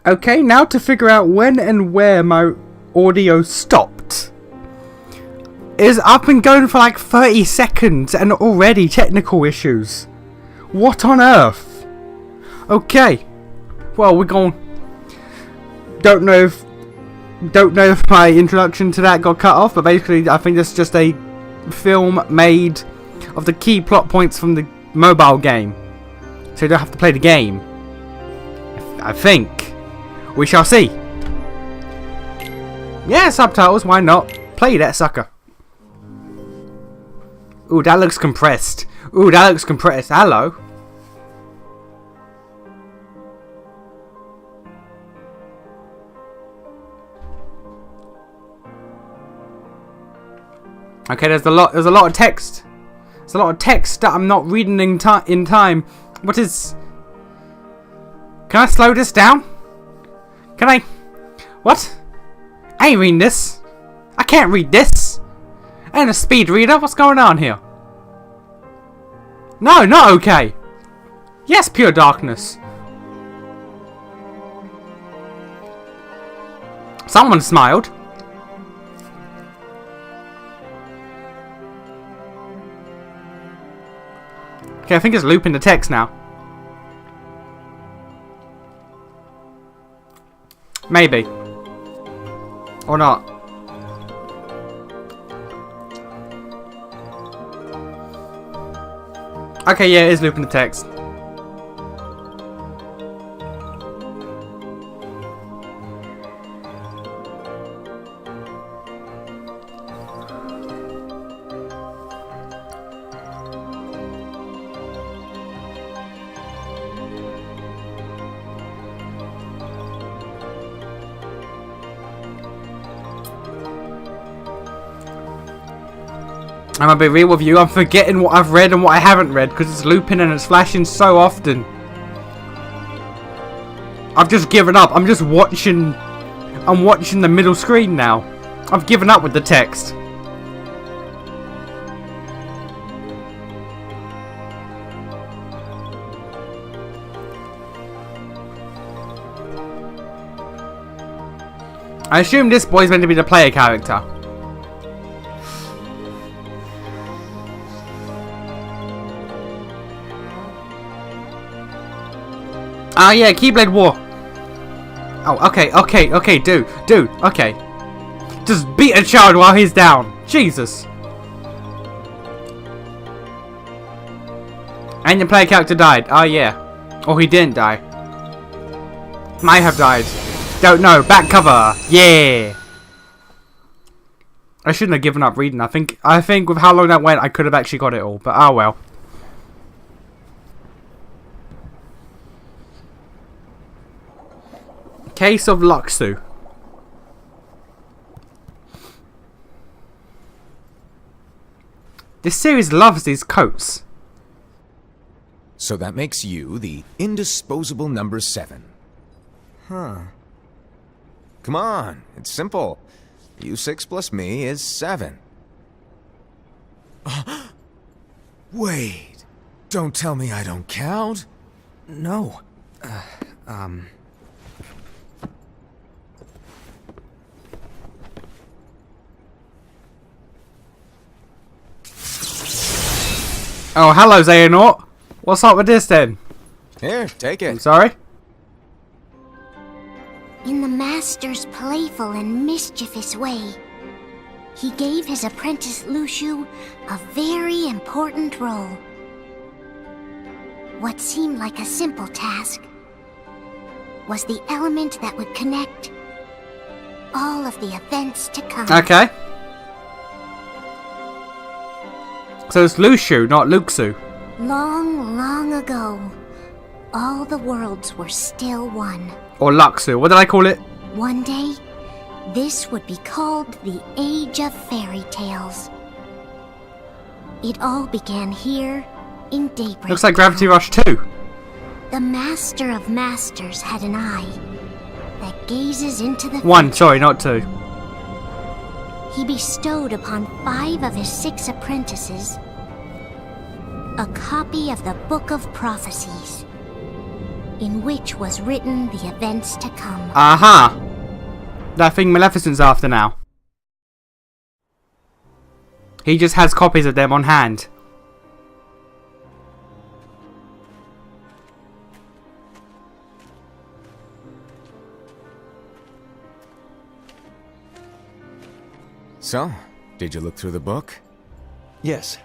Okay, now to figure out when and where my audio stopped. I've been going for like 30 seconds and already technical issues. What on earth? Okay. Well, we're going. Don't know if my introduction to that got cut off, but basically I think it's just a film made of the key plot points from the mobile game. So you don't have to play the game. I think. We shall see. Yeah, subtitles, why not? Play that sucker. Ooh, that looks compressed. Ooh, that looks compressed. Hello. Okay, there's a lot of text. There's a lot of text that I'm not reading in time. What is... Can I slow this down? Can I... What? I ain't reading this. I can't read this. I ain't a speed reader. What's going on here? No, not okay. Yes, pure darkness. Someone smiled. Okay, I think it's looping the text now. Maybe. Or not. Okay, yeah, it is looping the text. I'm gonna be real with you, I'm forgetting what I've read and what I haven't read because it's looping and it's flashing so often. I've just given up. I'm just watching. I'm watching the middle screen now. I've given up with the text. I assume this boy's meant to be the player character. Ah, yeah, Keyblade War. Oh, okay, dude, okay. Just beat a child while he's down. Jesus. And your player character died. Oh, yeah. Or he didn't die. Might have died. Don't know. Back cover. Yeah. I shouldn't have given up reading. I think with how long that went, I could have actually got it all. But oh well. Case of Luxu. This series loves these coats. So that makes you the indisposable number 7. Huh. Come on, it's simple. U6 plus me is 7. Wait, don't tell me I don't count. No. Oh, hello, Xehanort. What's up with this then? Here, take it. I'm sorry? In the Master's playful and mischievous way, he gave his apprentice Luxu a very important role. What seemed like a simple task was the element that would connect all of the events to come. Okay. So it's Luxu, not Luxu. Long, long ago, all the worlds were still one. Or Luxu. What did I call it? One day, this would be called the Age of Fairy Tales. It all began here in Daybreak. Looks like Gravity Rush 2. The Master of Masters had an eye that gazes into the 1, sorry, not 2. He bestowed upon 5 of his 6 apprentices a copy of the Book of Prophecies. in which was written the events to come. Aha! That thing Maleficent's after now. He just has copies of them on hand. So, did you look through the book? Yes,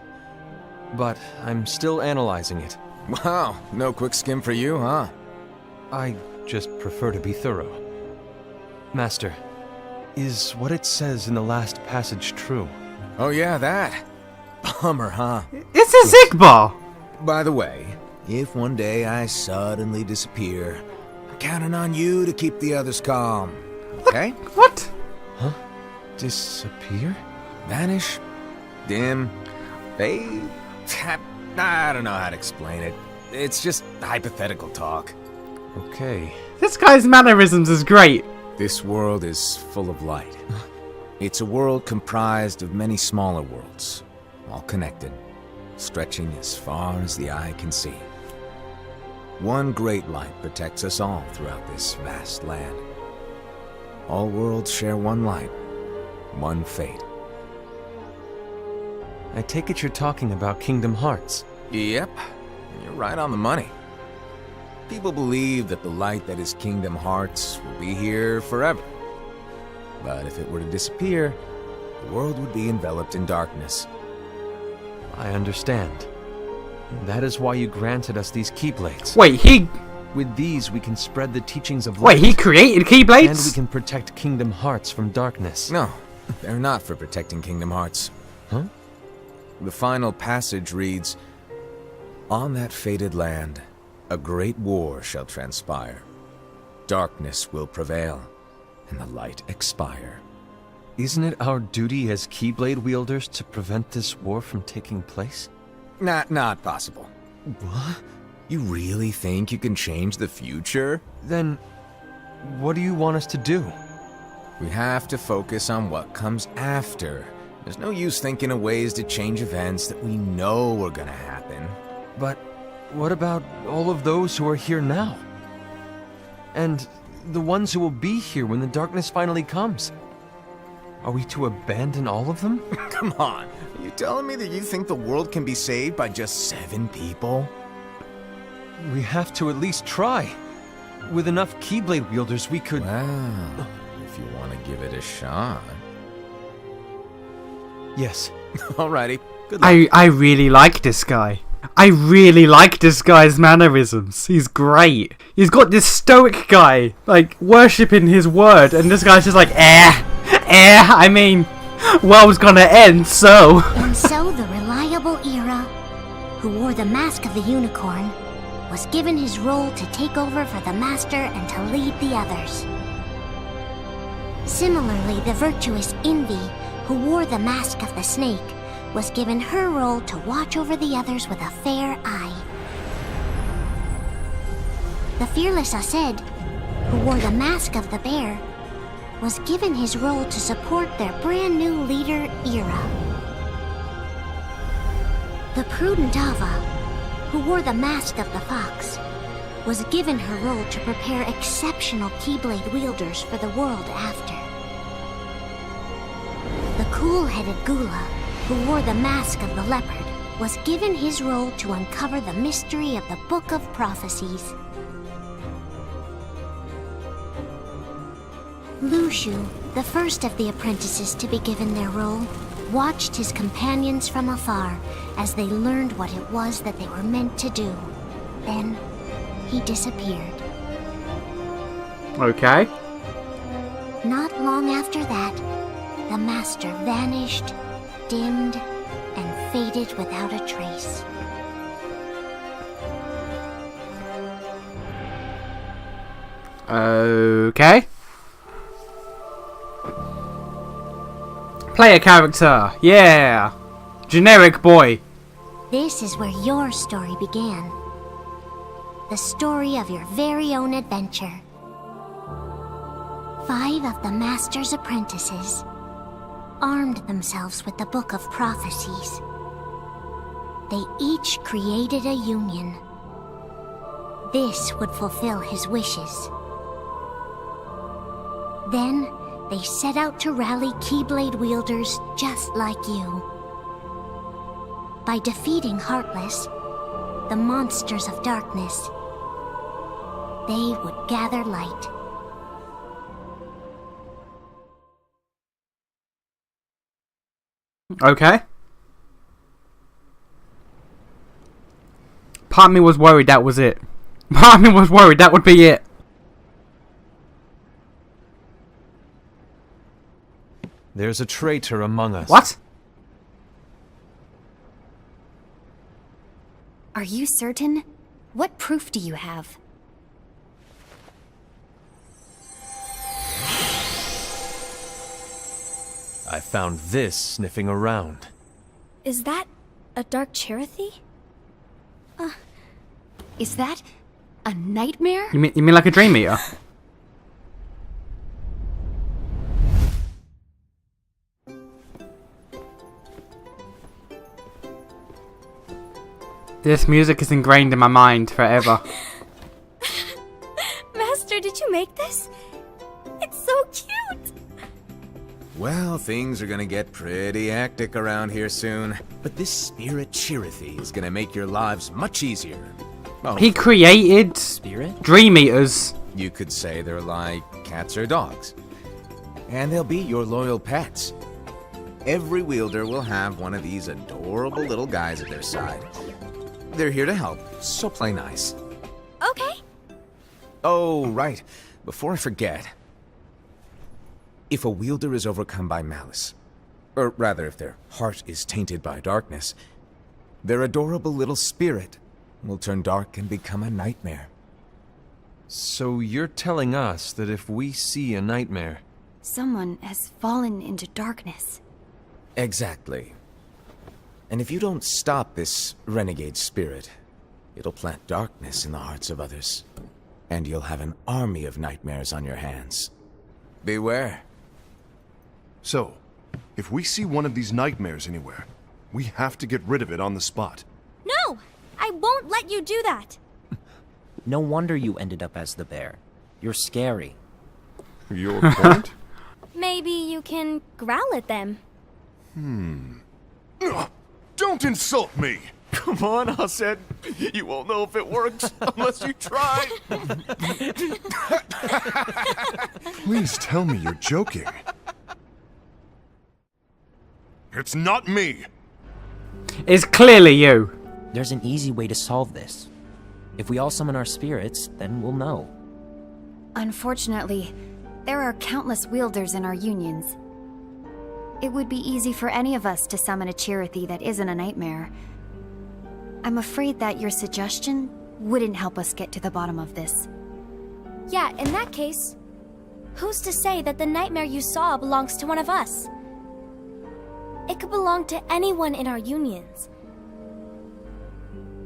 but I'm still analyzing it. Wow, no quick skim for you, huh? I just prefer to be thorough. Master, is what it says in the last passage true? Oh yeah, that. Bummer, huh? It's a Zigbar! By the way, if one day I suddenly disappear, I'm counting on you to keep the others calm. Okay? What? Huh? Disappear? Vanish, dim, fade. I don't know how to explain it. It's just hypothetical talk. Okay. This guy's mannerisms is great. This world is full of light. It's a world comprised of many smaller worlds, all connected, stretching as far as the eye can see. One great light protects us all throughout this vast land. All worlds share one light, one fate. I take it you're talking about Kingdom Hearts. Yep, you're right on the money. People believe that the light that is Kingdom Hearts will be here forever. But if it were to disappear, the world would be enveloped in darkness. I understand. And that is why you granted us these Keyblades. Wait, he... With these, we can spread the teachings of Wait, light. he created And we Keyblades? can protect Kingdom Hearts from darkness. No, they're not for protecting Kingdom Hearts. Huh? The final passage reads, "On that fated land, a great war shall transpire. Darkness will prevail, and the light expire." Isn't it our duty as Keyblade wielders to prevent this war from taking place? Not possible. What? You really think you can change the future? Then, what do you want us to do? We have to focus on what comes after. There's no use thinking of ways to change events that we know are gonna happen. But what about all of those who are here now? And the ones who will be here when the darkness finally comes? Are we to abandon all of them? Come on, are you telling me that you think the world can be saved by just 7 people? We have to at least try. With enough Keyblade wielders, we could... Well, if you want to give it a shot. Yes. Alrighty, good luck. I really like this guy. I really like this guy's mannerisms. He's great. He's got this stoic guy, like, worshipping his word, and this guy's just like, I mean, world's gonna end, so... And so the reliable Era, who wore the mask of the unicorn, was given his role to take over for the Master and to lead the others. Similarly, the virtuous Envy, who wore the mask of the snake, was given her role to watch over the others with a fair eye. The fearless Aced, who wore the mask of the bear, was given his role to support their brand new leader, Era. The prudent Ava, who wore the mask of the fox, was given her role to prepare exceptional Keyblade wielders for the world after. The cool-headed Gula, who wore the mask of the leopard, was given his role to uncover the mystery of the Book of Prophecies. Lushu, the first of the apprentices to be given their role, watched his companions from afar as they learned what it was that they were meant to do. Then, he disappeared. Okay. Not long after that, the Master vanished, dimmed, and faded without a trace. Okay. Player character, yeah. Generic boy. This is where your story began. The story of your very own adventure. 5 of the Master's apprentices armed themselves with the Book of Prophecies. They each created a union. this would fulfill his wishes. Then, they set out to rally Keyblade wielders just like you. By defeating Heartless, the monsters of darkness, they would gather light. Okay. Part of me was worried that was it. Part of me was worried that would be it. There's a traitor among us. What? Are you certain? What proof do you have? I found this sniffing around. Is that a dark Cherothy? Is that a nightmare? You mean like a dream eater? This music is ingrained in my mind forever. Master, did you make this? It's so cute! Well, things are gonna get pretty hectic around here soon. But this spirit Cherothy is gonna make your lives much easier. Oh, He created Spirit? dream eaters. you could say they're like cats or dogs. And they'll be your loyal pets. Every wielder will have one of these adorable little guys at their side. They're here to help, so play nice. Okay. Oh, right. Before I forget. If a wielder is overcome by malice, or rather if their heart is tainted by darkness, their adorable little spirit will turn dark and become a nightmare. So you're telling us that if we see a nightmare, Someone has fallen into darkness. Exactly. And if you don't stop this renegade spirit, it'll plant darkness in the hearts of others. And you'll have an army of nightmares on your hands. Beware. So, if we see one of these nightmares anywhere, we have to get rid of it on the spot. No! I won't let you do that! No wonder you ended up as the bear. You're scary. Your point? Maybe you can growl at them. Ugh, don't insult me! Come on, Hassad. You won't know if it works unless you try. Please tell me you're joking. It's not me! It's clearly you. There's an easy way to solve this. If we all summon our spirits, then we'll know. Unfortunately, there are countless wielders in our unions. It would be easy for any of us to summon a Cherothy that isn't a nightmare. I'm afraid that your suggestion wouldn't help us get to the bottom of this. Yeah, in that case, who's to say that the nightmare you saw belongs to one of us? It could belong to anyone in our unions.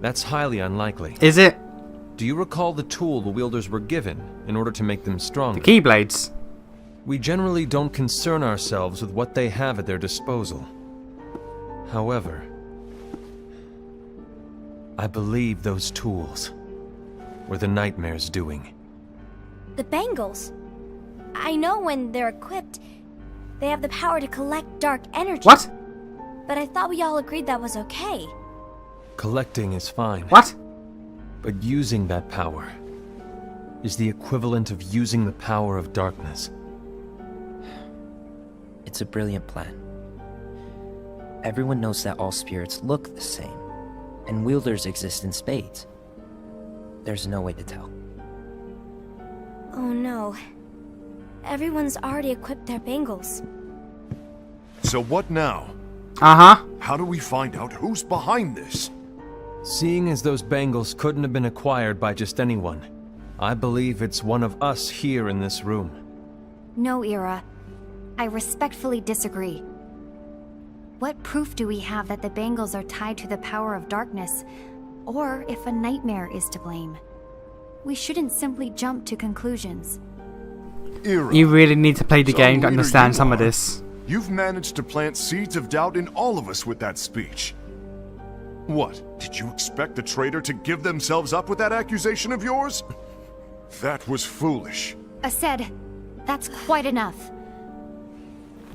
that's highly unlikely. Is it? Do you recall the tool the wielders were given in order to make them The stronger? Keyblades. We generally don't concern ourselves with what they have at their disposal. However, I believe those tools were the nightmare's doing. The bangles. I know when they're equipped, they have the power to collect dark energy. What? But I thought we all agreed that was okay. Collecting is fine. What? But using that power is the equivalent of using the power of darkness. It's a brilliant plan. Everyone knows that all spirits look the same, and wielders exist in spades. There's no way to tell. Oh no. Everyone's already equipped their bangles. So what now? Uh-huh. How do we find out who's behind this? Seeing as those bangles couldn't have been acquired by just anyone, I believe it's one of us here in this room. No, Ira. I respectfully disagree. What proof do we have that the bangles are tied to the power of darkness, or if a nightmare is to blame? We shouldn't simply jump to conclusions. Ira, You really need to play the Some game to leader understand you some of are. this. you've managed to plant seeds of doubt in all of us with that speech. What? Did you expect the traitor to give themselves up with that accusation of yours? That was foolish. Said, that's quite enough.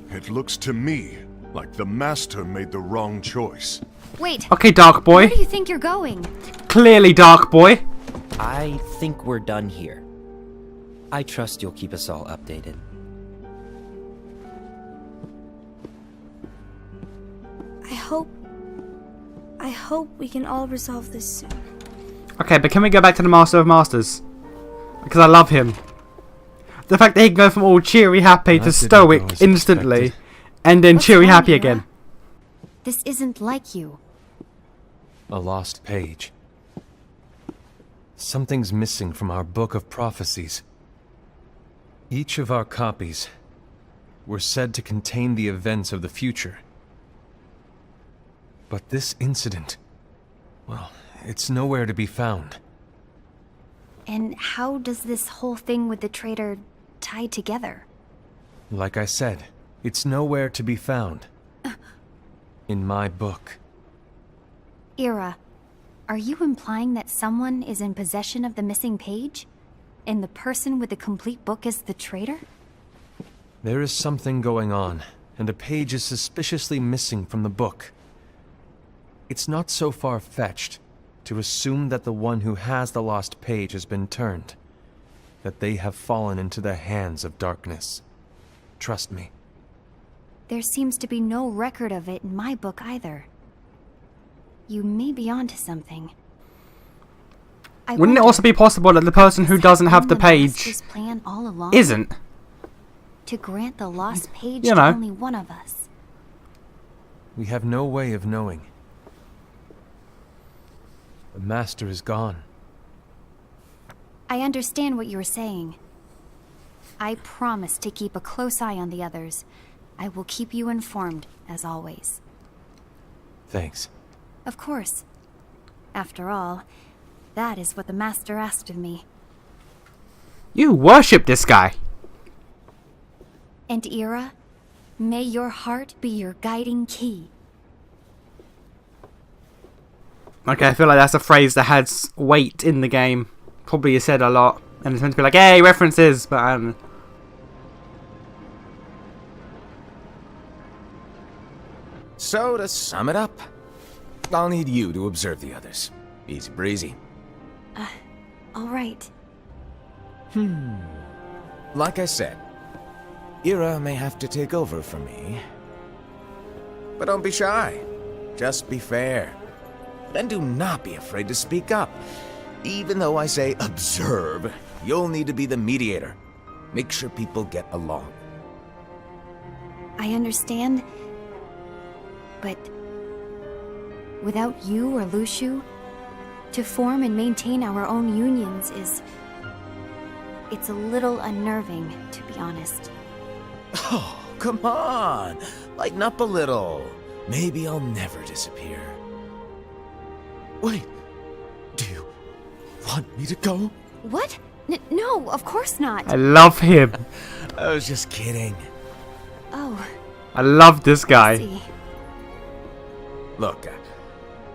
It looks to me like the Master made the wrong choice. Wait. Okay, Dark Boy. Where do you think you're going? Clearly, Dark Boy. I think we're done here. I trust you'll keep us all updated. I hope we can all resolve this soon. Okay, but can we go back to the Master of Masters? Because I love him. The fact that he can go from all cheery happy to That didn't stoic go as instantly, expected. and then What's cheery wrong, happy Mira? again. This isn't like you. A lost page. Something's missing from our book of prophecies. Each of our copies were said to contain the events of the future. But this incident, well, it's nowhere to be found. And how does this whole thing with the traitor tie together? Like I said, it's nowhere to be found. In my book. Ira, are you implying that someone is in possession of the missing page? And the person with the complete book is the traitor? There is something going on, and a page is suspiciously missing from the book. It's not so far-fetched to assume that the one who has the lost page has been turned, that they have fallen into the hands of darkness. Trust me. There seems to be no record of it in my book either. You may be onto something. I Wouldn't it wonder, also be possible that the person who has doesn't that have the been the page Master's plan all along? isn't? To grant the lost page You to know. only one of us. We have no way of knowing. The Master is gone. I understand what you were saying. I promise to keep a close eye on the others. I will keep you informed, as always. Thanks. Of course. After all, that is what the Master asked of me. You worship this guy. And Ira, may your heart be your guiding key. Okay, I feel like that's a phrase that has weight in the game. Probably is said a lot. And it's meant to be like, hey, references, but I don't know. So, to sum it up, I'll need you to observe the others. Easy breezy. All right. Like I said, Ira may have to take over for me. But don't be shy. Just be fair. And do not be afraid to speak up. Even though I say observe, you'll need to be the mediator. Make sure people get along. I understand. But without you or Luciu, to form and maintain our own unions is... It's a little unnerving, to be honest. Oh, come on. Lighten up a little. Maybe I'll never disappear. Wait. Do you want me to go? What? No, of course not. I love him. I was just kidding. Oh, I love this guy. see. Look,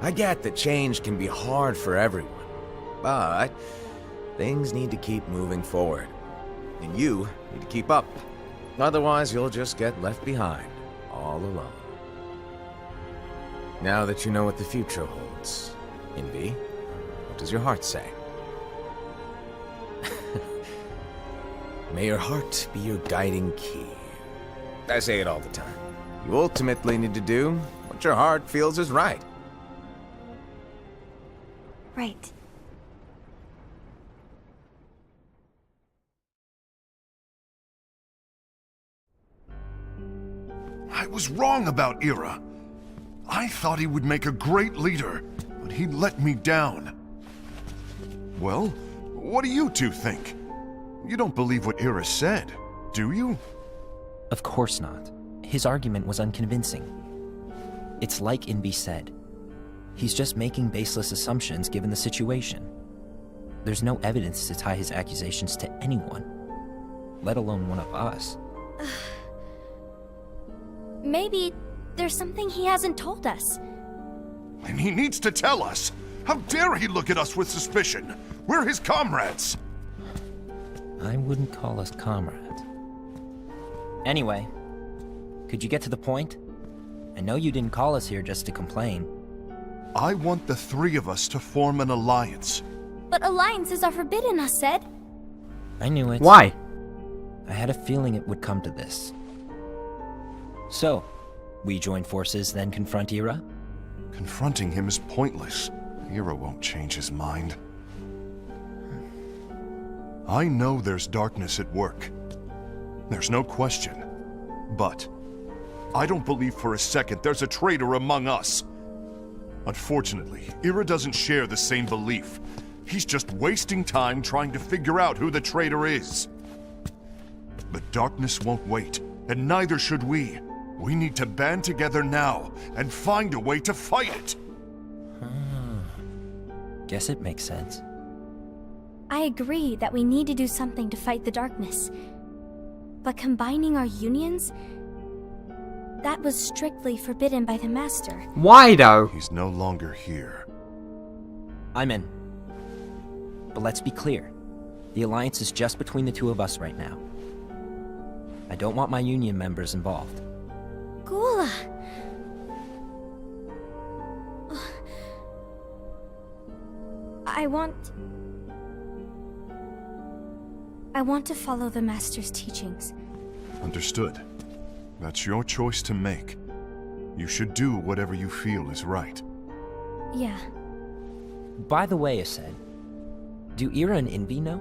I get that change can be hard for everyone, but things need to keep moving forward. And you need to keep up. Otherwise, you'll just get left behind, all alone. Now that you know what the future holds, Envy, what does your heart say? May your heart be your guiding key. I say it all the time. You ultimately need to do what your heart feels is right. Right. I was wrong about Ira. I thought he would make a great leader, but he let me down. Well, what do you two think? You don't believe what Ira said, do you? Of course not. His argument was unconvincing. It's like Invi said. He's just making baseless assumptions given the situation. There's no evidence to tie his accusations to anyone, let alone one of us. Maybe there's something he hasn't told us. And he needs to tell us. How dare he look at us with suspicion? We're his comrades. I wouldn't call us comrades. Anyway, could you get to the point? I know you didn't call us here just to complain. I want the three of us to form an alliance. But alliances are forbidden, us said. I knew it. Why? I had a feeling it would come to this. So, we join forces, then confront Ira? Confronting him is pointless. Ira won't change his mind. I know there's darkness at work. There's no question. But I don't believe for a second there's a traitor among us. Unfortunately, Ira doesn't share the same belief. He's just wasting time trying to figure out who the traitor is. But darkness won't wait, and neither should we. We need to band together now and find a way to fight it. Guess it makes sense. I agree that we need to do something to fight the darkness. But combining our unions? That was strictly forbidden by the Master. Why though? He's no longer here. I'm in. But let's be clear. The alliance is just between the two of us right now. I don't want my union members involved. Gula! I want to follow the Master's teachings. Understood. That's your choice to make. You should do whatever you feel is right. Yeah. By the way, Ased, do Ira and Envy know?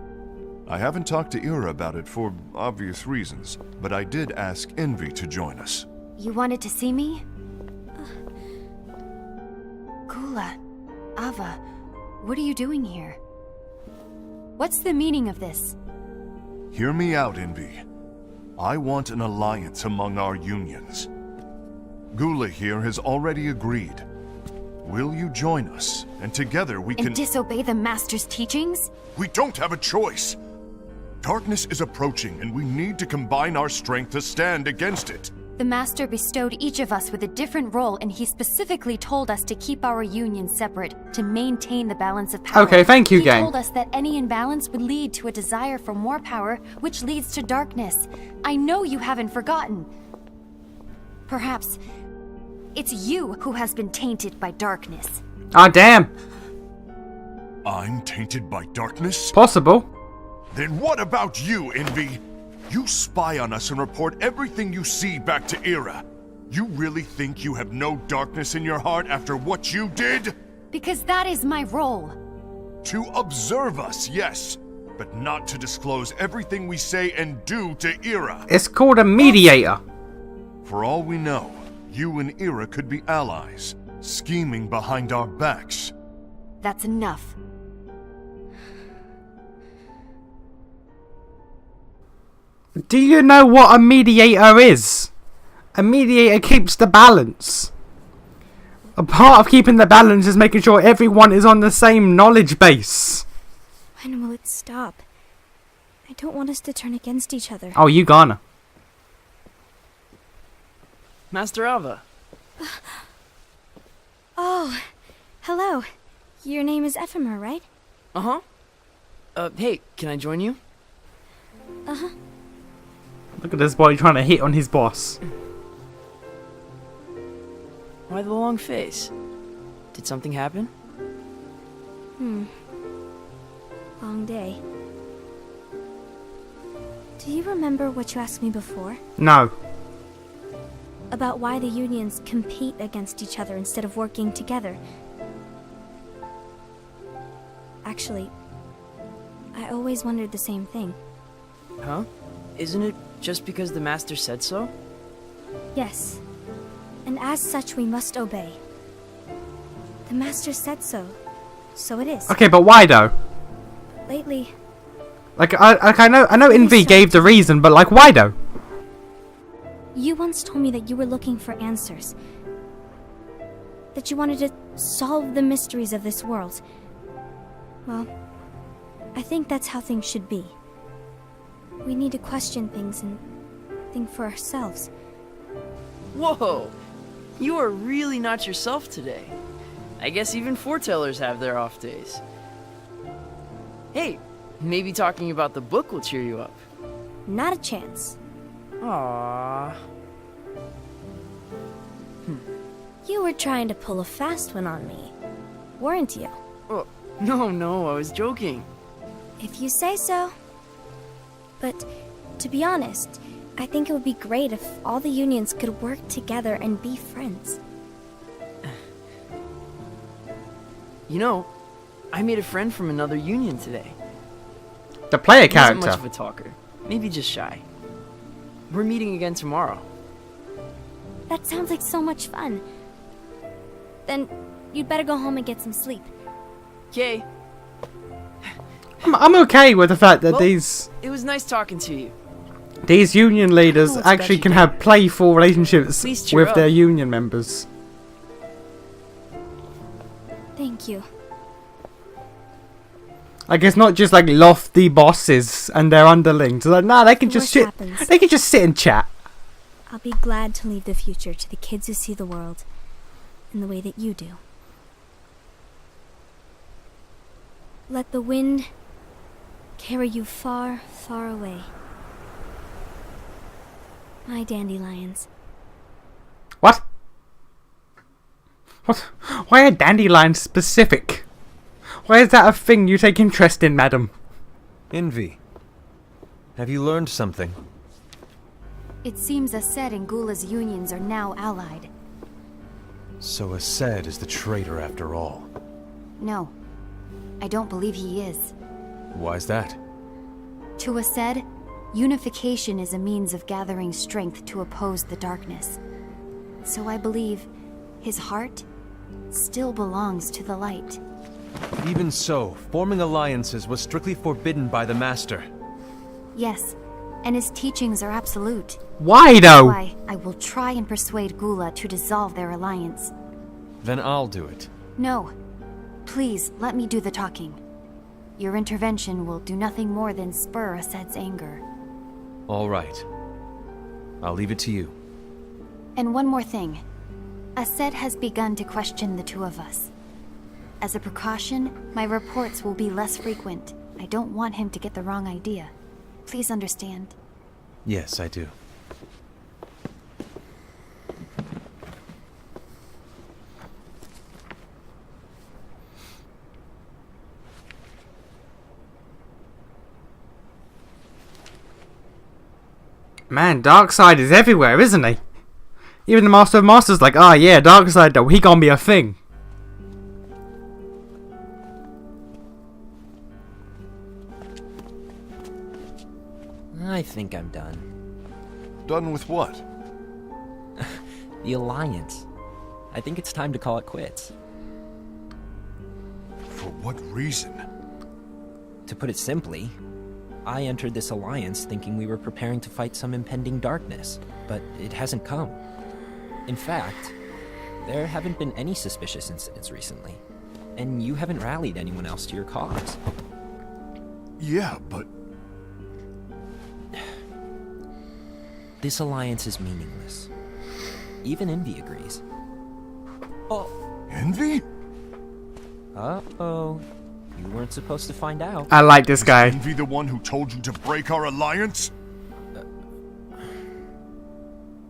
I haven't talked to Ira about it for obvious reasons, but I did ask Envy to join us. You wanted to see me? Gula, Ava, what are you doing here? What's the meaning of this? Hear me out, Envy. I want an alliance among our unions. Gula here has already agreed. Will you join us? And together we can... And disobey the Master's teachings? We don't have a choice! Darkness is approaching, and we need to combine our strength to stand against it. The Master bestowed each of us with a different role, and he specifically told us to keep our unions separate, to maintain the balance of power. Okay, thank you, gang. He told us that any imbalance would lead to a desire for more power, which leads to darkness. I know you haven't forgotten. Perhaps it's you who has been tainted by darkness. Ah, damn. I'm tainted by darkness? Possible. Then what about you, Envy? You spy on us and report everything you see back to Ira. You really think you have no darkness in your heart after what you did? Because that is my role. To observe us, yes, but not to disclose everything we say and do to Ira. It's called a mediator. For all we know, you and Ira could be allies, scheming behind our backs. That's enough. Do you know what a mediator is? A mediator keeps the balance. A part of keeping the balance is making sure everyone is on the same knowledge base. When will it stop? I don't want us to turn against each other. Oh, you gonna. Master Ava. Oh, hello. Your name is Ephemer, right? Uh-huh. Hey, can I join you? Uh-huh. Look at this boy trying to hit on his boss. Why the long face? Did something happen? Long day. Do you remember what you asked me before? No. About why the unions compete against each other instead of working together. Actually, I always wondered the same thing. Huh? Isn't it just because the Master said so? Yes. And as such, we must obey. The Master said so. So it is. Okay, but why though? Lately, I know Envy gave the reason, but like why though? you once told me that you were looking for answers. That you wanted to solve the mysteries of this world. Well, I think that's how things should be. We need to question things and think for ourselves. Whoa! You are really not yourself today. I guess even foretellers have their off days. Hey, maybe talking about the book will cheer you up. Not a chance. Aww. You were trying to pull a fast one on me, weren't you? Oh, no, I was joking. If you say so. But, to be honest, I think it would be great if all the unions could work together and be friends. You know, I made a friend from another union today. The player He wasn't character. much of a talker. Maybe just shy. We're meeting again tomorrow. That sounds like so much fun. Then, you'd better go home and get some sleep. Okay. I'm okay with the fact that Well, these it was nice talking to you. union leaders what's actually got can you have down. playful relationships Please cheer with up. their union members. Thank you. Like, it's not just like lofty bosses and their underlings. Like, nah, they can The just worst sit. happens. They can just sit and chat. I'll be glad to leave the future to the kids who see the world in the way that you do. Let the wind carry you far, far away. My dandelions. What? What? Why are dandelions specific? Why is that a thing you take interest in, madam? Envy. Have you learned something? It seems Ased and Gula's unions are now allied. So Ased is the traitor after all. No, I don't believe he is. Why's that? To Ased, unification is a means of gathering strength to oppose the darkness. So I believe his heart still belongs to the light. Even so, forming alliances was strictly forbidden by the Master. Yes, and his teachings are absolute. Why That's though? why I will try and persuade Gula to dissolve their alliance. Then I'll do it. No, please let me do the talking. Your intervention will do nothing more than spur Ased's anger. All right. I'll leave it to you. And one more thing. Ased has begun to question the two of us. As a precaution, my reports will be less frequent. I don't want him to get the wrong idea. Please understand. Yes, I do. Man, Darkseid is everywhere, isn't he? Even the Master of Masters like, ah, yeah, Darkseid though, he gonna be a thing. I think I'm done. Done with what? The Alliance. I think it's time to call it quits. For what reason? To put it simply, I entered this alliance thinking we were preparing to fight some impending darkness, but it hasn't come. In fact, there haven't been any suspicious incidents recently, and you haven't rallied anyone else to your cause. Yeah, but This alliance is meaningless. Even Envy agrees. Oh, Envy? uh-oh. You weren't supposed to find out. I like this guy. Envy the one who told you to break our alliance?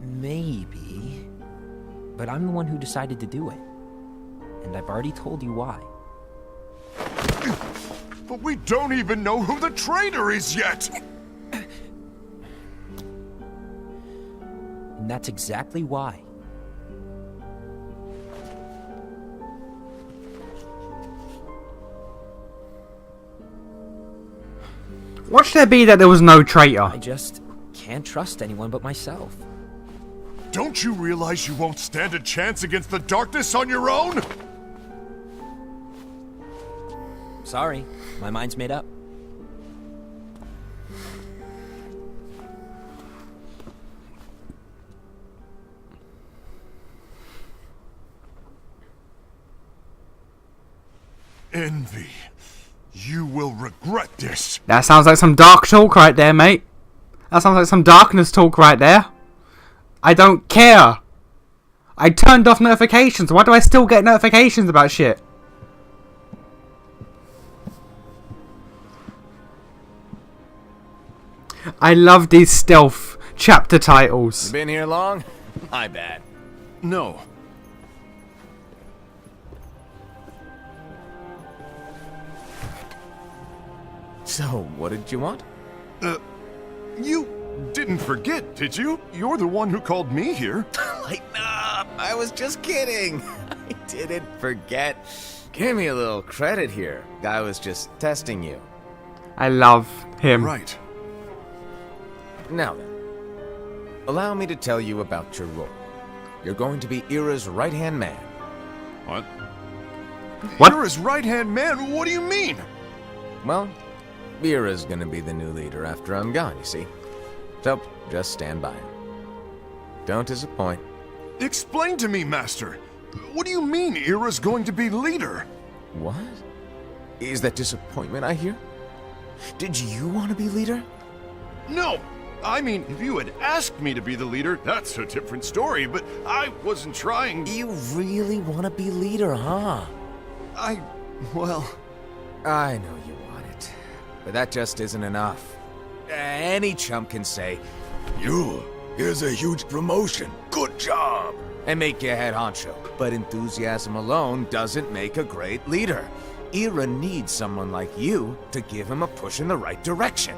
Maybe. But I'm the one who decided to do it. And I've already told you why. But we don't even know who the traitor is yet! And that's exactly why. What should it be that there was no traitor? I just can't trust anyone but myself. Don't you realize you won't stand a chance against the darkness on your own? Sorry, my mind's made up. Envy, you will regret this. That sounds like some dark talk right there, mate. That sounds like some darkness talk right there. I don't care. I turned off notifications. Why do I still get notifications about shit? I love these stealth chapter titles. Been here long? My bad. No. So, what did you want? You didn't forget, did you? You're the one who called me here. Lighten up! I was just kidding. I didn't forget. Give me a little credit here. I was just testing you. I love him. Right. Now then, allow me to tell you about your role. You're going to be Ira's right-hand man. What? What? You're his right-hand man? What do you mean? Well, Ira's gonna be the new leader after I'm gone, you see. So, just stand by. Don't disappoint. Explain to me, Master. What do you mean Ira's going to be leader? What? Is that disappointment I hear? Did you want to be leader? No! I mean, if you had asked me to be the leader, that's a different story, but I wasn't trying. You really want to be leader, huh? Well... I know you want it, but that just isn't enough. Any chump can say, here's a huge promotion, good job, and make you head honcho. But enthusiasm alone doesn't make a great leader. Ira needs someone like you to give him a push in the right direction.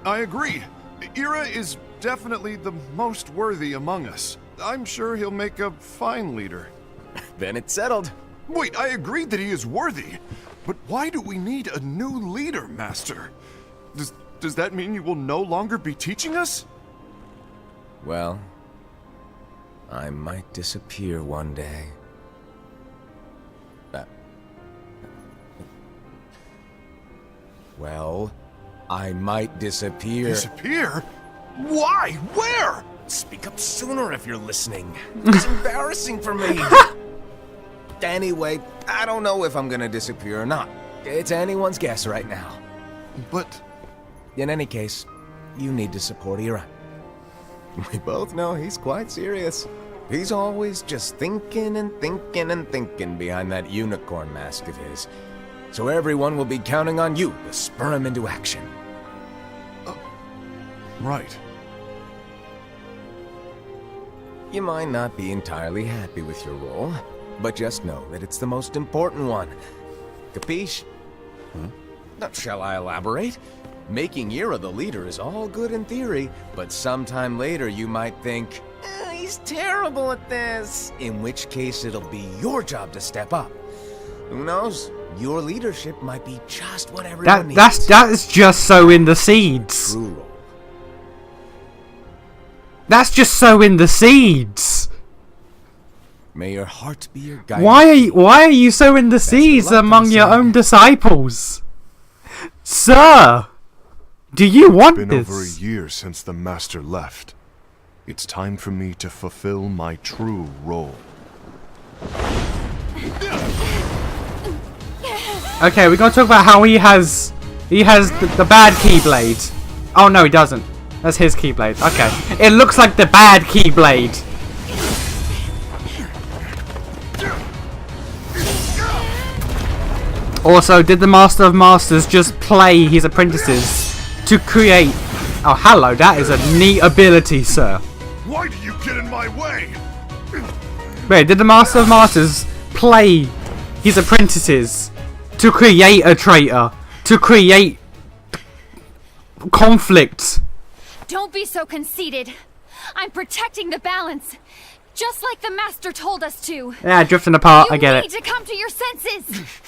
I agree. Ira is definitely the most worthy among us. I'm sure he'll make a fine leader. Then it's settled. Wait, I agreed that he is worthy. But why do we need a new leader, Master? Does that mean you will no longer be teaching us? Well, I might disappear one day. Well, I might disappear. Disappear? Why? Where? Speak up sooner if you're listening. It's embarrassing for me. Anyway, I don't know if I'm gonna disappear or not. It's anyone's guess right now. But... In any case, you need to support Ira. We both know he's quite serious. He's always just thinking and thinking and thinking behind that unicorn mask of his. So everyone will be counting on you to spur him into action. Right. You might not be entirely happy with your role, but just know that it's the most important one. Capiche? Shall I elaborate? Making Ira the leader is all good in theory, but sometime later you might think, he's terrible at this. In which case it'll be your job to step up. Who knows? Your leadership might be just what everyone needs. That's just sowing the seeds. True role. That's just sowing the seeds. May your heart be your guide. Why are you sowing the seeds what luck among comes your in. own disciples? Sir, do you want It's been this? over a year since the Master left. It's time for me to fulfill my true role. Okay, we're gonna talk about how he has the bad Keyblade. Oh no, he doesn't. That's his Keyblade. Okay, it looks like the bad Keyblade. Also, did the Master of Masters just play his apprentices to create... Oh, hello, that is a neat ability, sir. Why do you get in my way? Wait, did the Master of Masters play his apprentices to create a traitor? To create... conflict? Don't be so conceited. I'm protecting the balance, just like the Master told us to. Yeah, drifting apart, I get You it. need to come to your senses.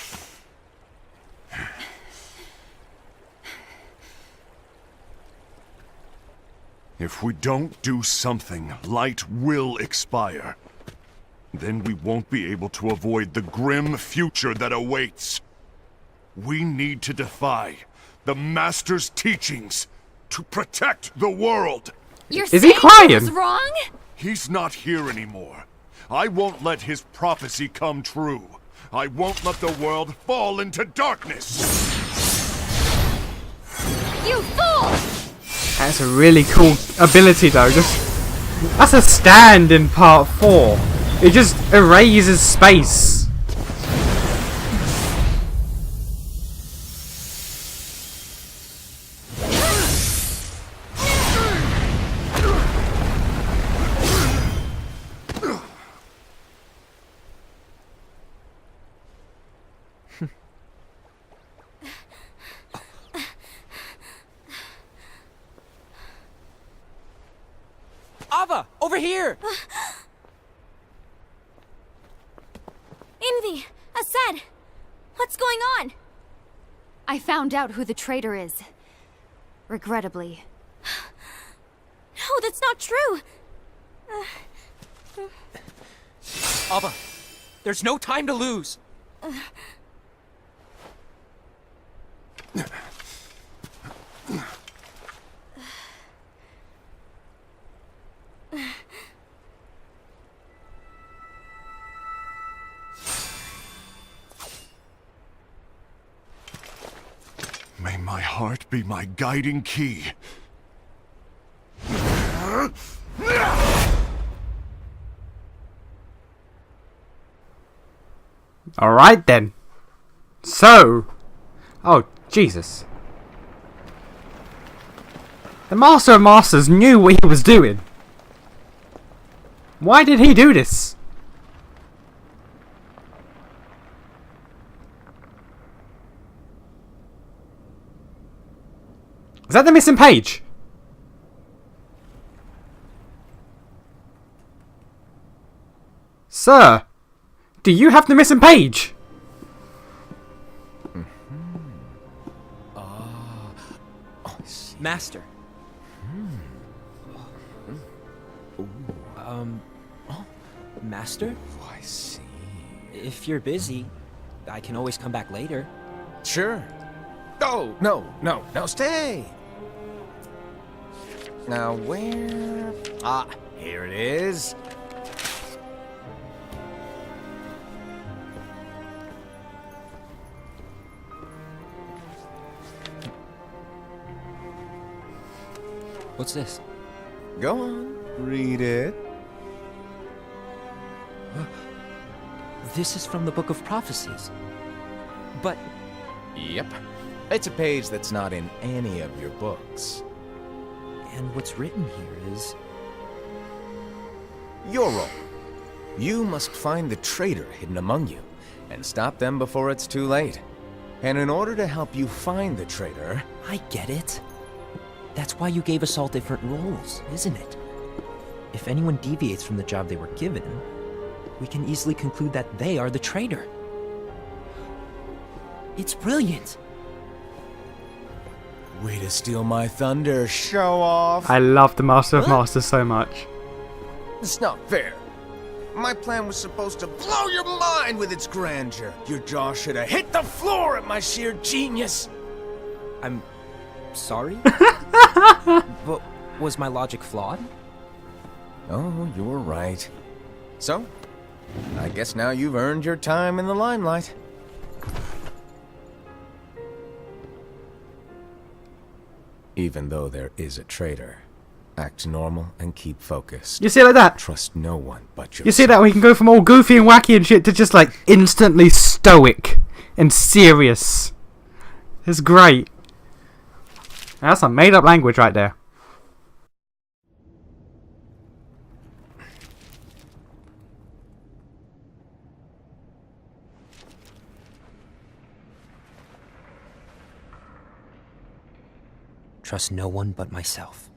If we don't do something, light will expire. Then we won't be able to avoid the grim future that awaits. We need to defy the Master's teachings to protect the world. You're Is he saying crying? I was wrong? He's not here anymore. I won't let his prophecy come true. I won't let the world fall into darkness. You fool! That's a really cool ability though. Just That's a stand in part 4. It just erases space. Ava, over here! Envy! Asad! What's going on? I found out who the traitor is. Regrettably. No, that's not true! Ava, there's no time to lose. May my heart be my guiding key. Alright then. So. Oh, Jesus. The Master of Masters knew what he was doing. Why did he do this? Is that the missing page? Sir, do you have the missing page? Master. Master? Oh, I see. If you're busy, I can always come back later. Sure. Oh, no, stay. Now, where? Ah, here it is. What's this? Go on, read it. This is from the Book of Prophecies. But Yep. It's a page that's not in any of your books. and what's written here is Your role. You must find the traitor hidden among you, and stop them before it's too late. And in order to help you find the traitor... I get it. That's why you gave us all different roles, isn't it? If anyone deviates from the job they were given, we can easily conclude that they are the traitor. It's brilliant. Way to steal my thunder, show off! I love the Master of Masters so much. It's not fair. My plan was supposed to blow your mind with its grandeur. Your jaw should have hit the floor at my sheer genius. I'm sorry? But was my logic flawed? Oh, you're right. So, I guess now you've earned your time in the limelight. Even though there is a traitor, act normal and keep focused. You see it like that? Trust no one but yourself. You see that? We can go from all goofy and wacky and shit to just like instantly stoic and serious. It's great. That's a made up language right there. Trust no one but myself.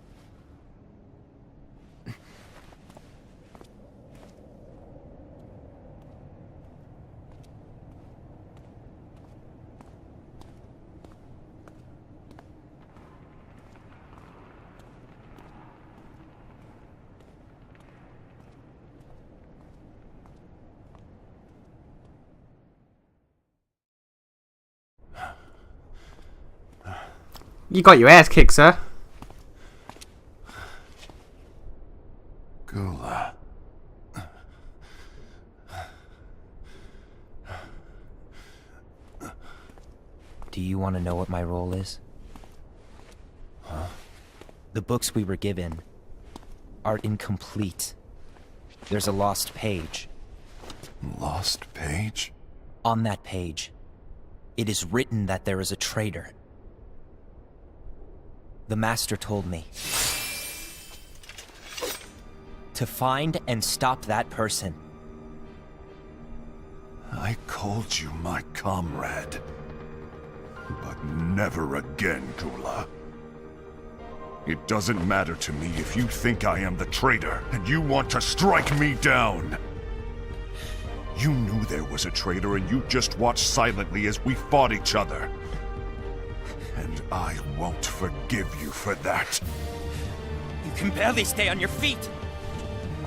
You got your ass kicked, sir. Gula. Do you want to know what my role is? Huh? The books we were given are incomplete. There's a lost page. Lost page? On that page, it is written that there is a traitor. The Master told me to find and stop that person. I called you my comrade. But never again, Gula. It doesn't matter to me if you think I am the traitor, and you want to strike me down. You knew there was a traitor, and you just watched silently as we fought each other. And I won't forgive you for that. You can barely stay on your feet.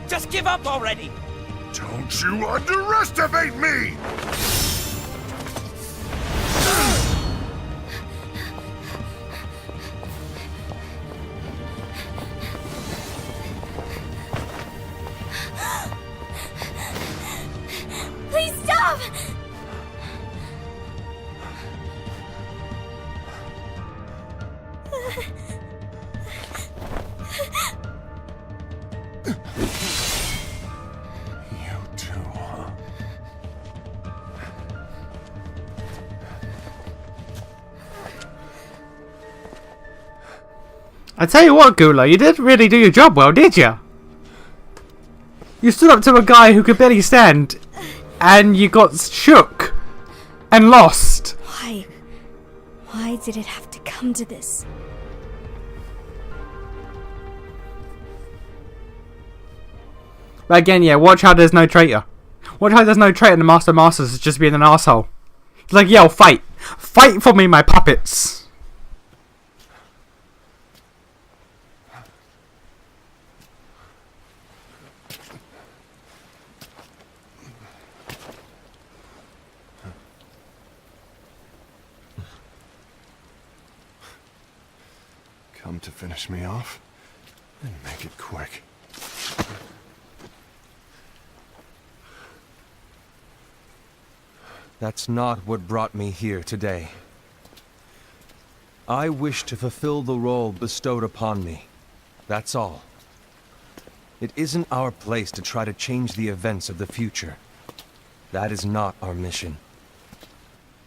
Just give up already! Don't you underestimate me! Please stop! You too, huh? I tell you what, Gula, you didn't really do your job well, did you? You stood up to a guy who could barely stand, and you got shook and lost. Why? Why did it have to come to this? But again, yeah, watch how there's no traitor. Watch how there's no traitor and the Master Masters is just being an asshole. He's like, yo, fight. Fight for me, my puppets. Come to finish me off? Then make it quick. That's not what brought me here today. I wish to fulfill the role bestowed upon me. That's all. It isn't our place to try to change the events of the future. That is not our mission.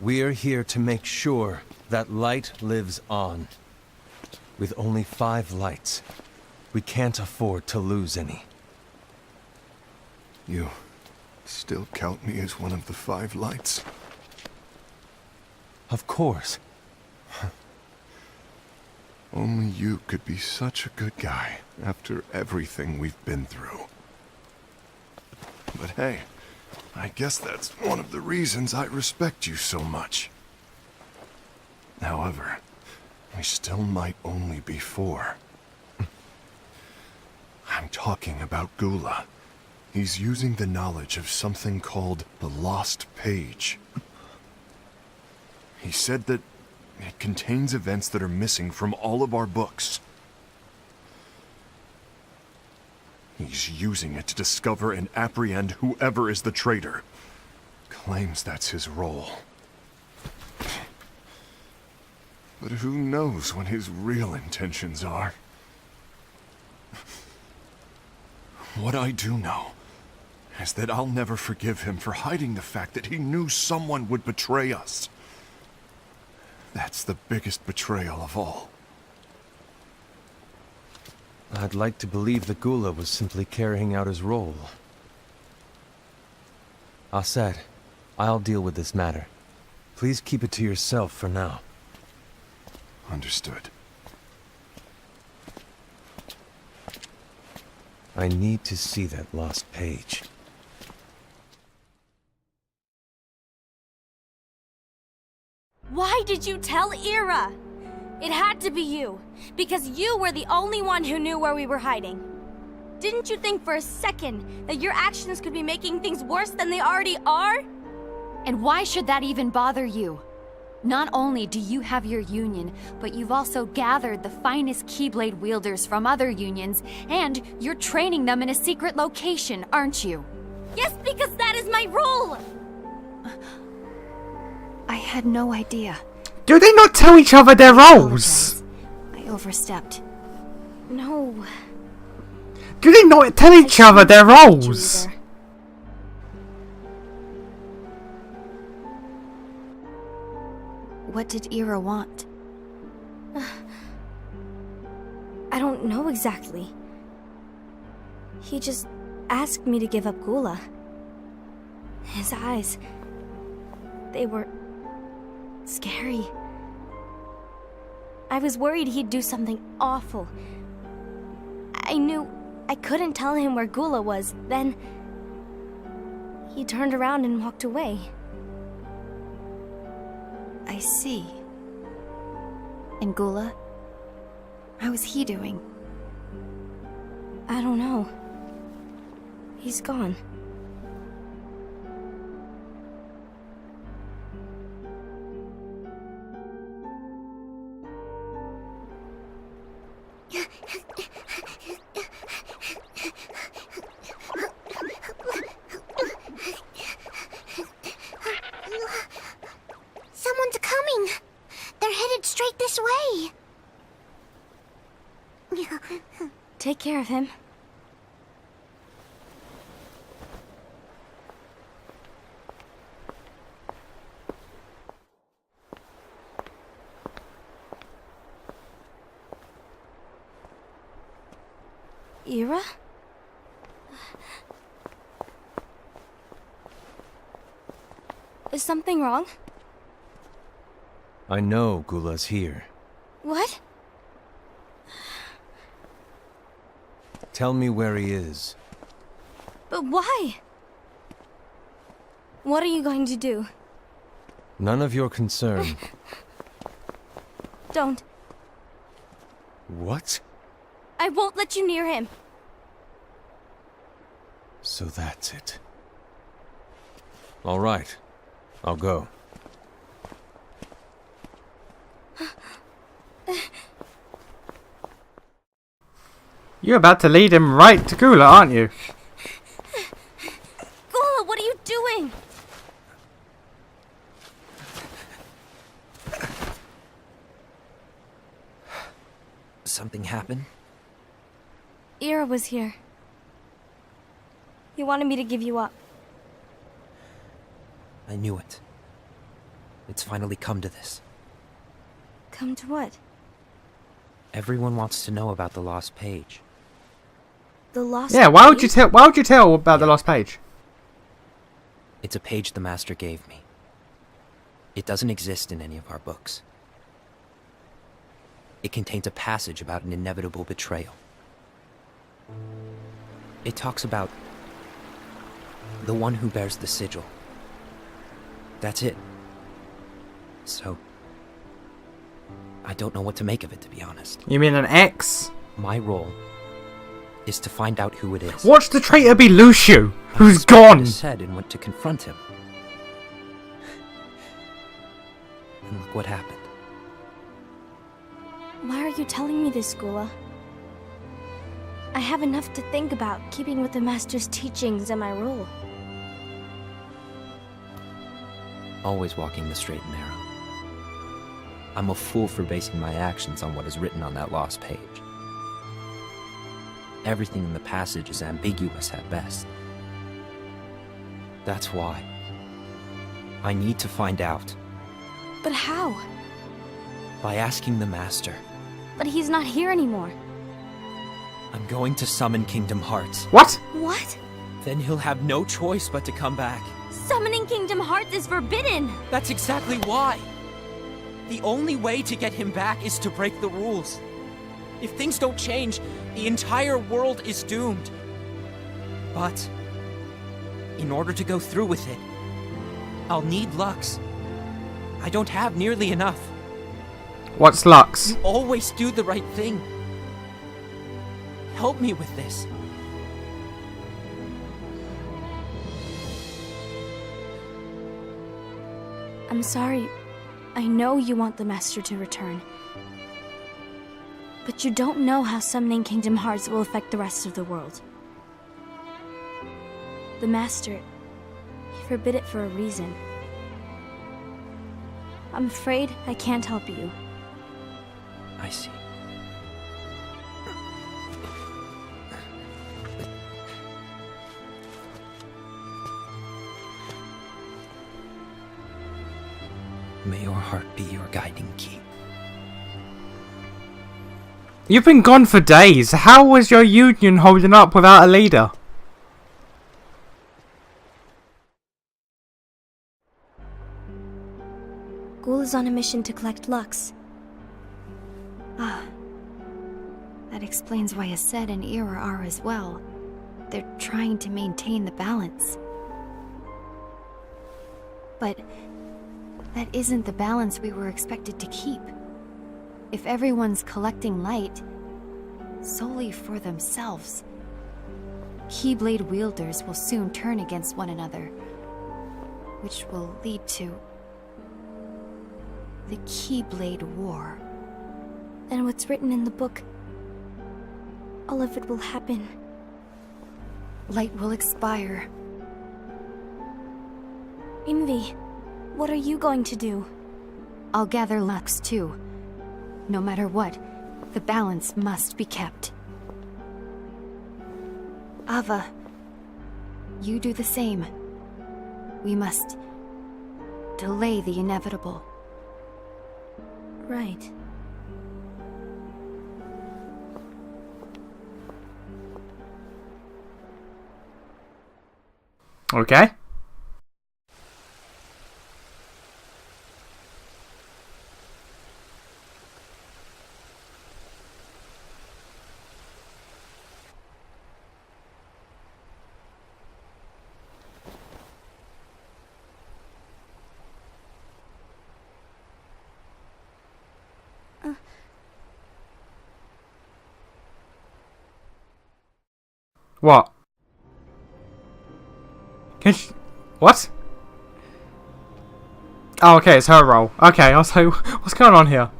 We're here to make sure that light lives on. With only 5 lights, we can't afford to lose any. You still count me as one of the 5 lights? Of course. Only you could be such a good guy after everything we've been through. But hey, I guess that's one of the reasons I respect you so much. However, we still might only be 4. I'm talking about Gula. He's using the knowledge of something called the Lost Page. He said that it contains events that are missing from all of our books. He's using it to discover and apprehend whoever is the traitor. Claims that's his role. But who knows what his real intentions are? What I do know is that I'll never forgive him for hiding the fact that he knew someone would betray us. That's the biggest betrayal of all. I'd like to believe that Gula was simply carrying out his role. Aset, I'll deal with this matter. Please keep it to yourself for now. Understood. I need to see that lost page. Why did you tell Ira? It had to be you, because you were the only one who knew where we were hiding. Didn't you think for a second that your actions could be making things worse than they already are? And why should that even bother you? Not only do you have your union, but you've also gathered the finest Keyblade wielders from other unions, and you're training them in a secret location, aren't you? Yes, because that is my role! I had no idea. Do they not tell each other their roles? I overstepped. No. Do they not tell each other their roles? Either. What did Ira want? I don't know exactly. He just asked me to give up Gula. His eyes, they were scary. I was worried he'd do something awful. I knew I couldn't tell him where Gula was. Then he turned around and walked away. I see. And Gula? How is he doing? I don't know. He's gone. Someone's coming. They're headed straight this way. Take care of him. Ira? Is something wrong? I know Gula's here. What? Tell me where he is. But why? What are you going to do? None of your concern. Don't. What? I won't let you near him. So that's it. All right. I'll go. You're about to lead him right to Gula, aren't you? Gula, what are you doing? Something happened? Ira was here. He wanted me to give you up. I knew it. It's finally come to this. Come to what? Everyone wants to know about the lost page. The lost Yeah, why would you page? tell? Why would you tell about the lost page? It's a page the Master gave me. It doesn't exist in any of our books. It contains a passage about an inevitable betrayal. It talks about the one who bears the sigil. That's it. So, I don't know what to make of it, to be honest. You mean an X? My role is to find out who it is. Watch the traitor be Lucio, I who's spoke to gone. his head and went to confront him. And look what happened. Why are you telling me this, Gula? I have enough to think about, keeping with the Master's teachings and my role. Always walking the straight and narrow. I'm a fool for basing my actions on what is written on that lost page. Everything in the passage is ambiguous at best. That's why I need to find out. But how? By asking the Master. But he's not here anymore. I'm going to summon Kingdom Hearts. What? What? Then he'll have no choice but to come back. Summoning Kingdom Hearts is forbidden! That's exactly why. The only way to get him back is to break the rules. If things don't change, the entire world is doomed. But in order to go through with it, I'll need Lux. I don't have nearly enough. What's Lux? Always do the right thing. Help me with this. I'm sorry. I know you want the Master to return. But you don't know how summoning Kingdom Hearts will affect the rest of the world. The Master, he forbid it for a reason. I'm afraid I can't help you. I see. May your heart be your guiding key. You've been gone for days. How was your union holding up without a leader? Ghoul is on a mission to collect Lux. Ah. That explains why Ased and Ira are as well. They're trying to maintain the balance. But that isn't the balance we were expected to keep. If everyone's collecting light solely for themselves, Keyblade wielders will soon turn against one another, which will lead to the Keyblade War. And what's written in the book, all of it will happen. Light will expire. Envy, what are you going to do? I'll gather Lux too. No matter what, the balance must be kept. Ava, you do the same. We must delay the inevitable. Right. Okay. What? Can she... What? Oh, okay, it's her role. Okay, I was like, what's going on here?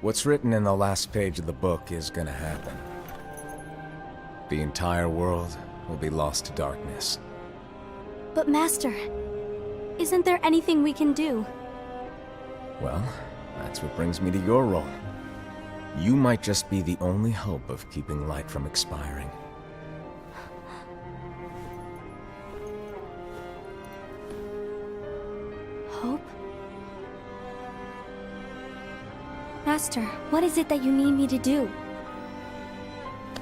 What's written in the last page of the book is gonna happen. The entire world will be lost to darkness. But Master, isn't there anything we can do? Well, that's what brings me to your role. You might just be the only hope of keeping light from expiring. Hope? Master, what is it that you need me to do?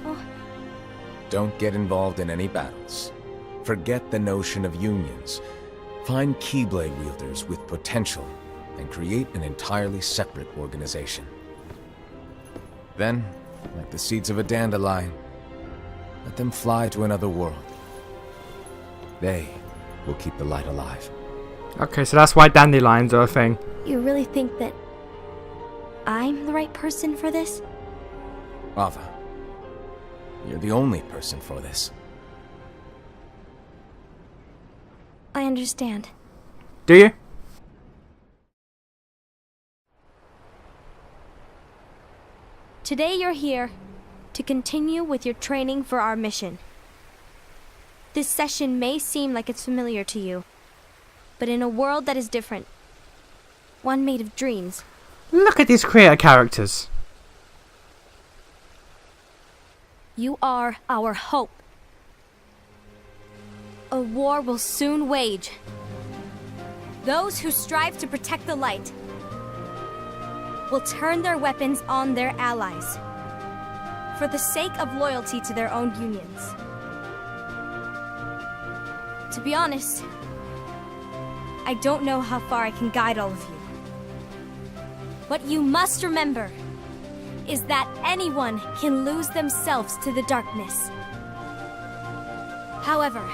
Oh, Don't get involved in any battles. Forget the notion of unions. Find Keyblade wielders with potential and create an entirely separate organization. Then, like the seeds of a dandelion, let them fly to another world. They will keep the light alive. Okay, so that's why dandelions are a thing. you really think that I'm the right person for this? Ava, you're the only person for this. I understand. Do you? Today you're here to continue with your training for our mission. This session may seem like it's familiar to you, but in a world that is different, one made of dreams, Look at these creator characters. you are our hope. A war will soon wage. Those who strive to protect the light will turn their weapons on their allies for the sake of loyalty to their own unions. To be honest, I don't know how far I can guide all of you. What you must remember is that anyone can lose themselves to the darkness. However,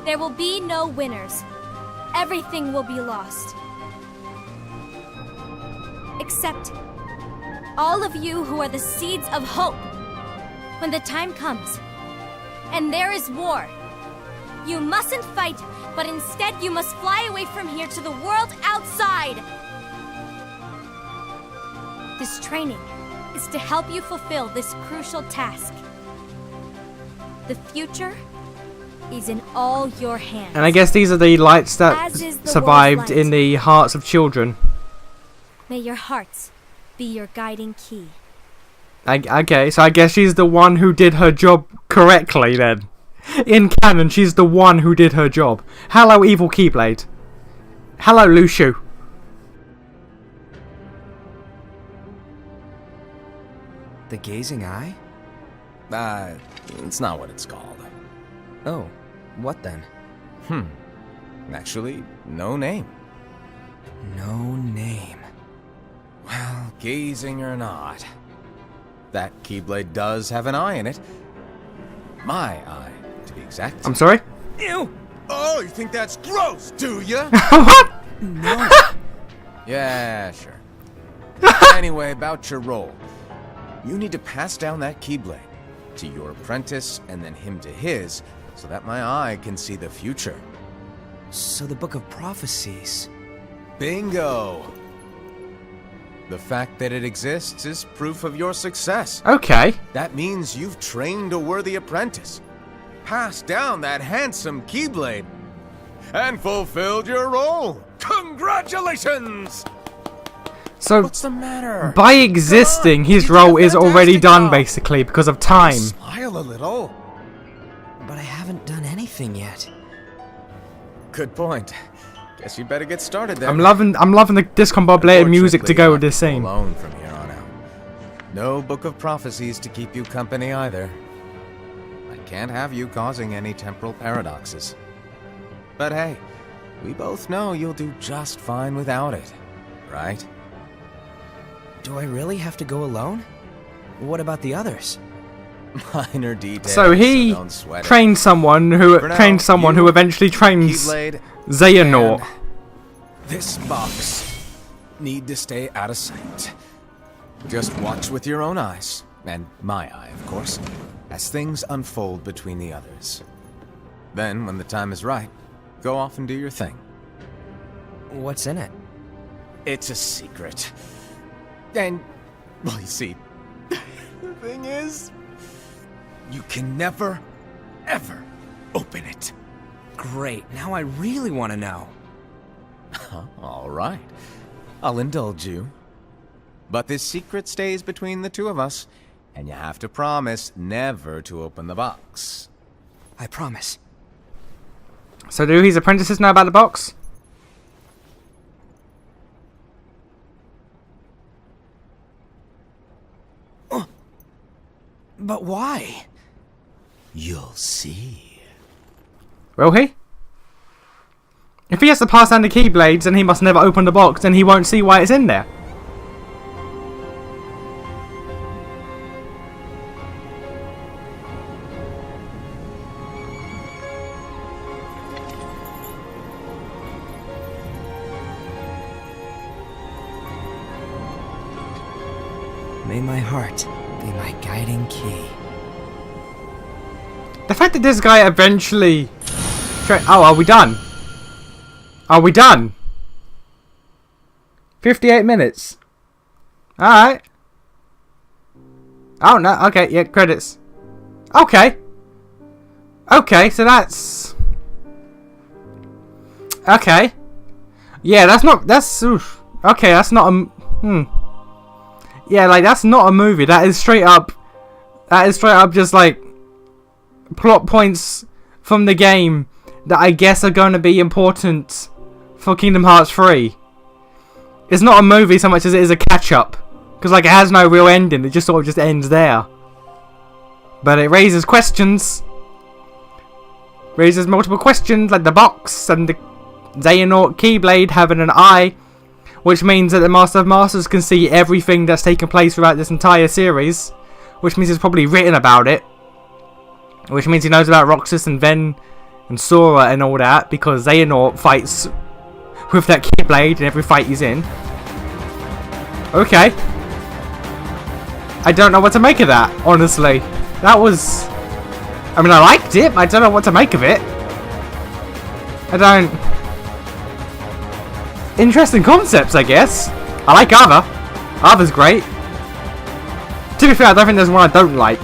there will be no winners. Everything will be lost. Except all of you who are the seeds of hope. When the time comes, and there is war, you mustn't fight, but instead you must fly away from here to the world outside. This training is to help you fulfill this crucial task. The future is in all your hands. And I guess these are the lights that As is the survived world's light. in the hearts of children. May your hearts be your guiding key. Okay, so I guess she's the one who did her job correctly then. In canon, she's the one who did her job. Hello, evil Keyblade. Hello, Lushu. The gazing eye? It's not what it's called. Oh, what then? Actually, no name. No name. Well, gazing or not, that Keyblade does have an eye in it. My eye, to be exact. I'm sorry? Ew! Oh, you think that's gross, do ya? What? No. Yeah, sure. Anyway, about your role. You need to pass down that Keyblade to your apprentice and then him to his, so that my eye can see the future. So the Book of Prophecies. Bingo! The fact that it exists is proof of your success. Okay. That means you've trained a worthy apprentice, passed down that handsome Keyblade, and fulfilled your role. Congratulations! So, What's the matter? by existing, his role is already done, basically, because of time. Smile a little. But I haven't done anything yet. Good point. Guess you better get started then. I'm loving the discombobulated music to go with this Unfortunately, scene. I'm alone from here on out. No Book of Prophecies to keep you company either. I can't have you causing any temporal paradoxes. But hey, we both know you'll do just fine without it, right? Do I really have to go alone? What about the others? Minor details. So he don't sweat it. trained someone who For now, who you, eventually trains Keyblade, Xehanort. and this box need to stay out of sight. Just watch with your own eyes, and my eye, of course, as things unfold between the others. Then, when the time is right, go off and do your thing. What's in it? It's a secret. And, well, you see, the thing is, you can never, ever open it. Great, now I really want to know. All right. I'll indulge you. But this secret stays between the two of us, and you have to promise never to open the box. I promise. So do his apprentices know about the box? But why? You'll see. Will he? If he has to pass down the Keyblades and he must never open the box, then he won't see why it's in there. May my heart be my guiding key. The fact that this guy eventually... Oh, are we done? Are we done? 58 minutes. Alright. Oh, no. Okay, yeah, credits. Okay. Okay, so that's... Okay. Yeah, that's not... That's... Oof. Okay, that's not a... Yeah, like, that's not a movie. That is straight up... That is straight up just, like... plot points from the game that I guess are going to be important for Kingdom Hearts 3. It's not a movie so much as it is a catch-up. Because, like, it has no real ending. It just sort of just ends there. But it raises questions. Raises multiple questions, like the box and the Xehanort Keyblade having an eye. Which means that the Master of Masters can see everything that's taken place throughout this entire series. Which means he's probably written about it. Which means he knows about Roxas and Ven and Sora and all that. Because Xehanort fights with that Keyblade in every fight he's in. Okay. I don't know what to make of that, honestly. That was... I mean, I liked it, but I don't know what to make of it. I don't... Interesting concepts, I guess. I like Ava. Ava's great. To be fair, I don't think there's one I don't like.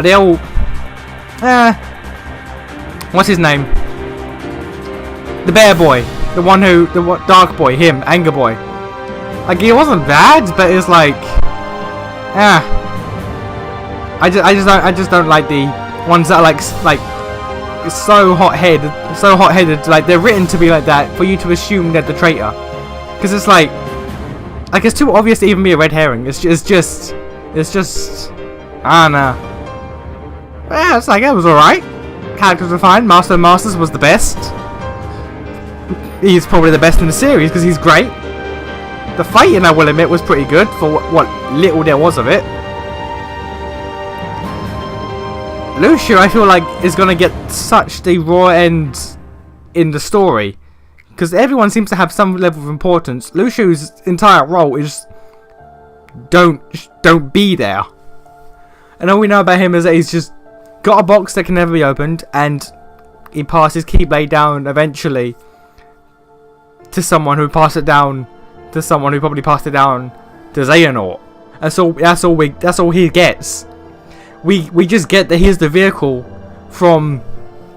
They all... What's his name? The bear boy. The one who... Dark boy. Him. Anger boy. Like, he wasn't bad, but it's like... I just don't like the Ones that are like so hot-headed, like they're written to be like that for you to assume they're the traitor. Because it's like it's too obvious to even be a red herring. It's just, I don't know. Yeah, it's like, it was alright. Characters were fine. Master of Masters was the best. He's probably the best in the series because he's great. The fighting, I will admit, was pretty good for what little there was of it. Lucio, I feel like, is going to get such the raw end in the story. Because everyone seems to have some level of importance. Lucio's entire role is don't be there. And all we know about him is that he's just got a box that can never be opened, and he passes Keyblade down eventually to someone who passed it down to someone who probably passed it down to Xehanort. That's all he gets. We just get that he's the vehicle from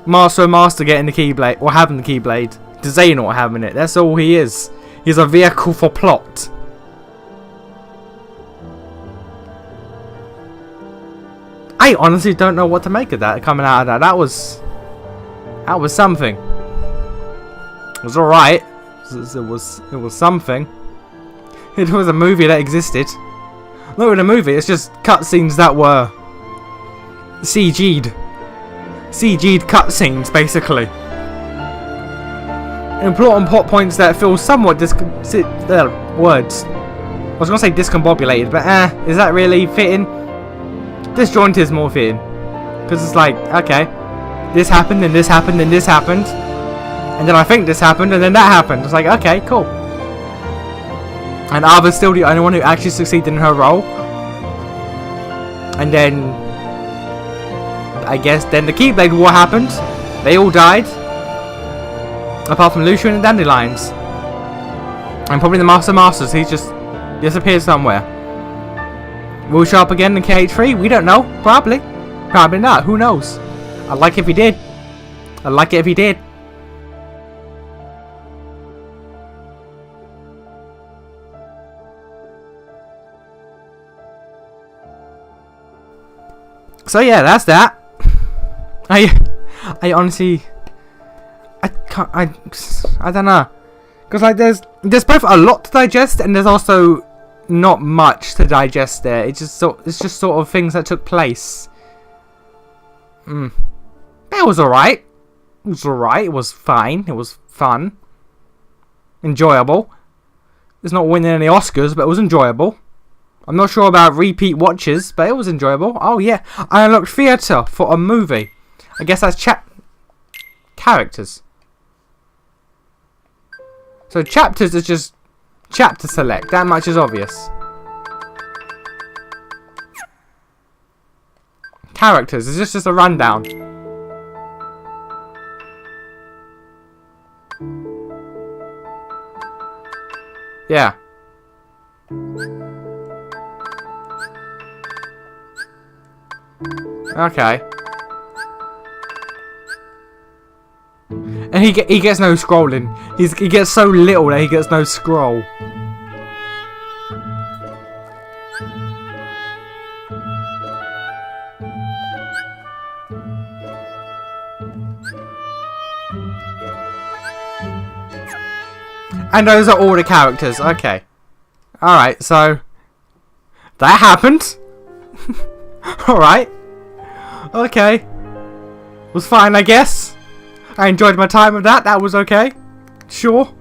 Master getting the Keyblade, or having the Keyblade, to Xehanort having it. That's all he is. He's a vehicle for plot. I honestly don't know what to make of that coming out of that. That was something. It was alright. It was something. It was a movie that existed. Not even a movie, it's just cutscenes that were CG'd cutscenes, basically. Important plot points that feel somewhat words. I was gonna say discombobulated, but is that really fitting? Disjointed is more fitting. Because it's like, okay, this happened, and this happened, and this happened. And then I think this happened, and then that happened. It's like, okay, cool. And Ava's still the only one who actually succeeded in her role. And then, I guess, then the Keyblade War happened. They all died. Apart from Lucio and the Dandelions. And probably the Master of Masters. He just disappeared somewhere. Will he show up again in KH3? We don't know. Probably. Probably not. Who knows? I'd like it if he did. I'd like it if he did. So yeah, that's that. I honestly, I don't know, because like there's both a lot to digest and there's also not much to digest there. It's just sort of things that took place. But it was alright. It was alright. It was fine. It was fun. Enjoyable. It's not winning any Oscars, but it was enjoyable. I'm not sure about repeat watches, but it was enjoyable. Oh yeah, I unlocked theatre for a movie. I guess that's characters. So chapters is just chapter select. That much is obvious. Characters is just a rundown. Yeah. Okay. And he gets no scrolling. He gets so little that he gets no scroll. And those are all the characters. Okay. Alright, so that happened. Alright. Okay. Was fine, I guess. I enjoyed my time with that. That was okay. Sure.